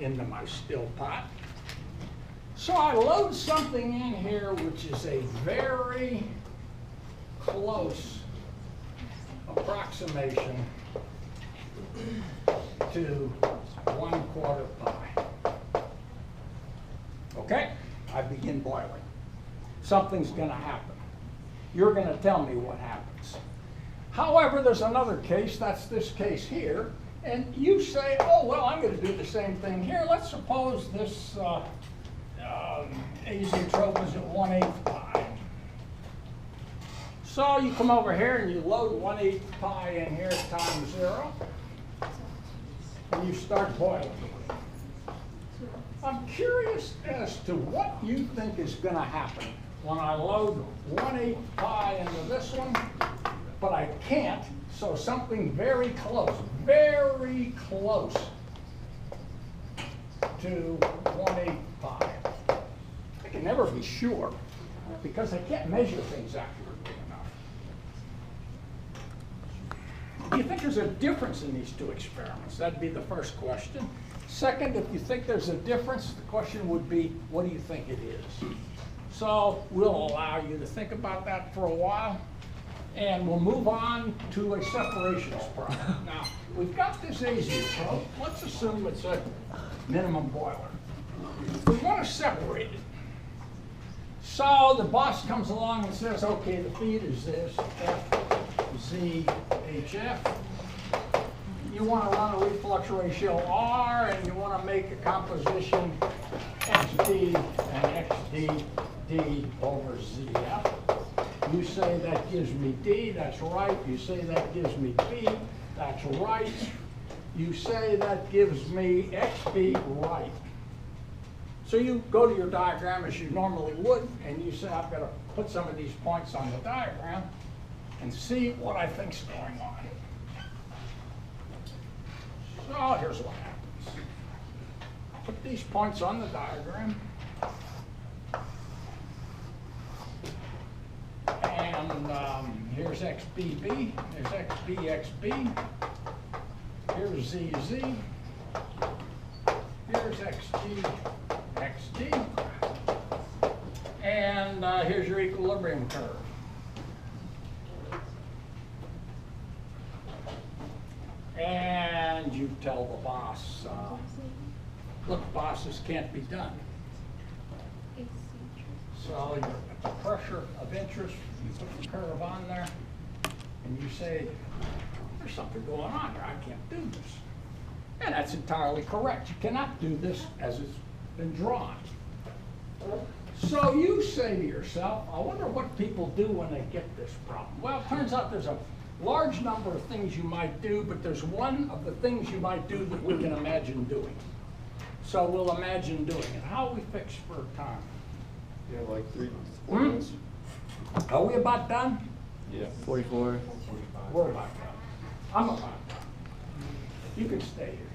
into my still pot. So I load something in here which is a very close approximation to 1/4 pi. Okay? I begin boiling. Something's going to happen. You're going to tell me what happens. However, there's another case, that's this case here, and you say, oh, well, I'm going to do the same thing here. Let's suppose this azeotrope is at 1/8 pi. So you come over here and you load 1/8 pi in here at time 0, and you start boiling. I'm curious as to what you think is going to happen when I load 1/8 pi into this one, but I can't, so something very close to 1/8 pi. I can never be sure because I can't measure things accurately enough. Do you think there's a difference in these two experiments? That'd be the first question. Second, if you think there's a difference, the question would be, what do you think it is? So we'll allow you to think about that for a while, and we'll move on to a separations problem. Now, we've got this azeotrope. Let's assume it's a minimum boiler. We want to separate it. So the boss comes along and says, okay, the feed is this, F, Z, HF. You want to run a reflux ratio R, and you want to make a composition XD and XD over ZF. You say that gives me D, that's right. You say that gives me B, that's right. You say that gives me XB, right. So you go to your diagram as you normally would, and you say, I've got to put some of these points on the diagram and see what I think's going on. So here's what happens. Put these points on the diagram. And here's XBB, there's XBXB, here's ZZ, here's XD, and here's your equilibrium curve. And you tell the boss, look, boss, this can't be done. So you're at the pressure of interest, you put the curve on there, and you say, there's something going on here, I can't do this. And that's entirely correct. You cannot do this as it's been drawn. So you say to yourself, I wonder what people do when they get this problem. Well, it turns out there's a large number of things you might do, but there's one of the things you might do that we can imagine doing. So we'll imagine doing it. How are we fixed for time? Yeah, like 4 minutes. Are we about done? Yeah. 44. We're about done. I'm about done. You can stay here.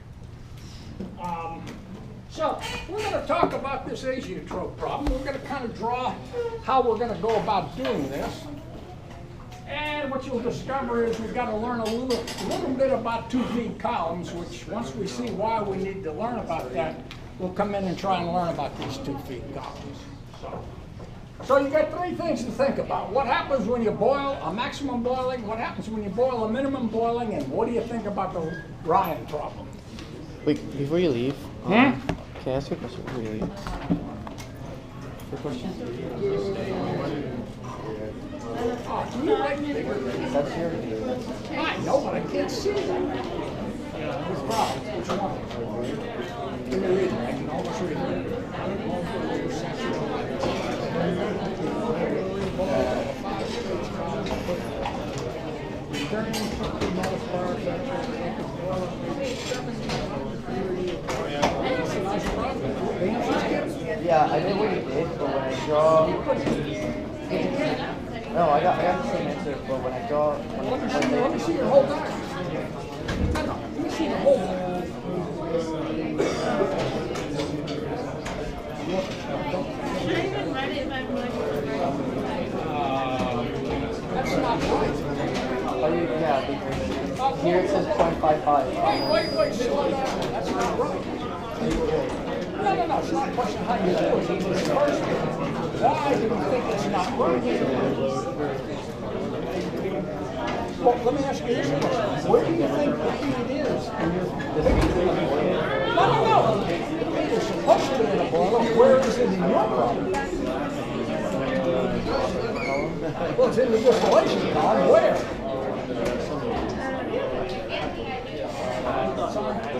So we're going to talk about this azeotrope problem. We're going to kind of draw how we're going to go about doing this. And what you'll discover is we've got to learn a little bit about two-feed columns, which once we see why we need to learn about that, we'll come in and try and learn about these two-feed columns. So you got three things to think about. What happens when you boil a maximum boiling? What happens when you boil a minimum boiling? And what do you think about the Ryan problem? Wait, before you leave, can I ask you a question before you leave? Your question? Oh, do you like bigger? That's your. I know, but I can't see that. Which problem? Which one? Give me a reading. I can almost read it. Yeah, I did what you did, but when I draw. No, I got the same answer, but when I draw. Let me see your whole diagram. No, let me see the whole diagram. That's not right. Oh, yeah, because here it says 0.55. Wait, slow down. That's not right. No, it's not a question of how you do it. It's the first one. Why do you think it's not working? Well, let me ask you this question. Where do you think the feed is in your picture? No. The feed is supposed to be in a boiler. Where is it in your problem? Well, it's in the distillation column. Where?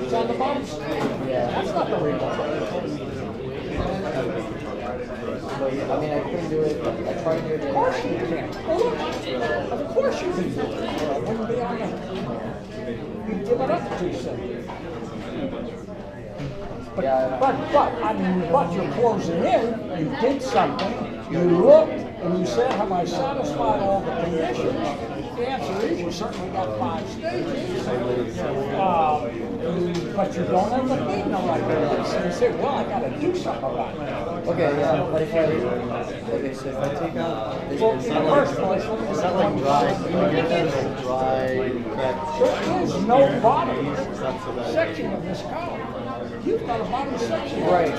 It's on the bottom. That's not the real one. But, I mean, I couldn't do it. I tried to do it. Of course you can. Well, look, of course you can do it. It wouldn't be on the. You'd give it up too soon. But, Yeah. but you're closing in. You did something. You looked and you said, "Have I satisfied all the conditions?" The answer is you certainly got 5 stages. But you don't have the feed in the right place. So you say, "Well, I got to do something about it." Okay, yeah, but if I take out this, Well, in the first place, let me it's not like dry. there is no bottom section of this column. You've got a bottom section. Right.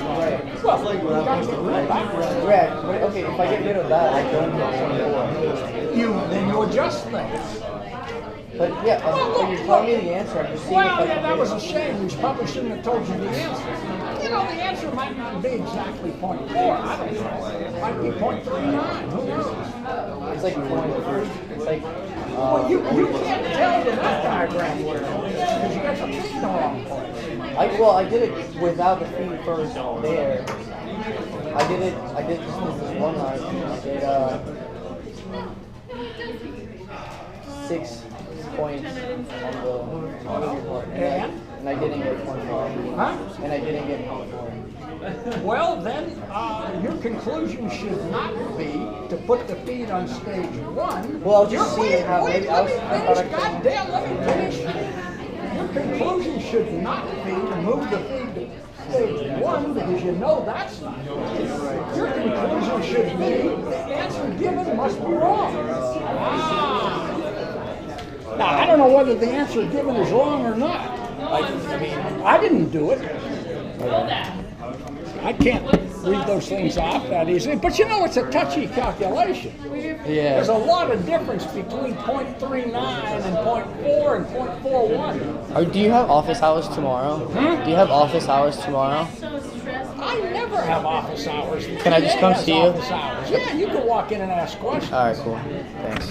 Well, you got to get rid of that. Right. Okay, if I get rid of that, I don't get 24. Then you adjust things. But yeah, when you tell me the answer, I'm just seeing if I Well, can that was a shame. We probably shouldn't have told you the answer. You know, the answer might not be exactly 0.4. I don't know. It might be 0.39. Who knows? It's like 0.3. It's like. Well, you can't tell in that diagram where it is because you got the feed in the wrong place. I did it without the feed first there. I did just this one line. I did 6 points on the report. And I didn't get 0.4. Huh? And I didn't get 0.4. Well, then, your conclusion should not be to put the feed on stage 1. Well, I was just seeing how maybe let me finish. Your conclusion should not be to move the feed to stage 1 because you know that's not good. Your conclusion should be the answer given must be wrong. Now, I don't know whether the answer given is wrong or not. I didn't do it. I can't read those things off that easily. But you know, it's a touchy calculation. Yeah. There's a lot of difference between 0.39 and 0.4 and 0.41. Do you have office hours tomorrow? Do you have office hours tomorrow? I never have office hours. Can I just PA come has see you? office hours. Yeah, you can walk in and ask questions. All right, cool. Thanks.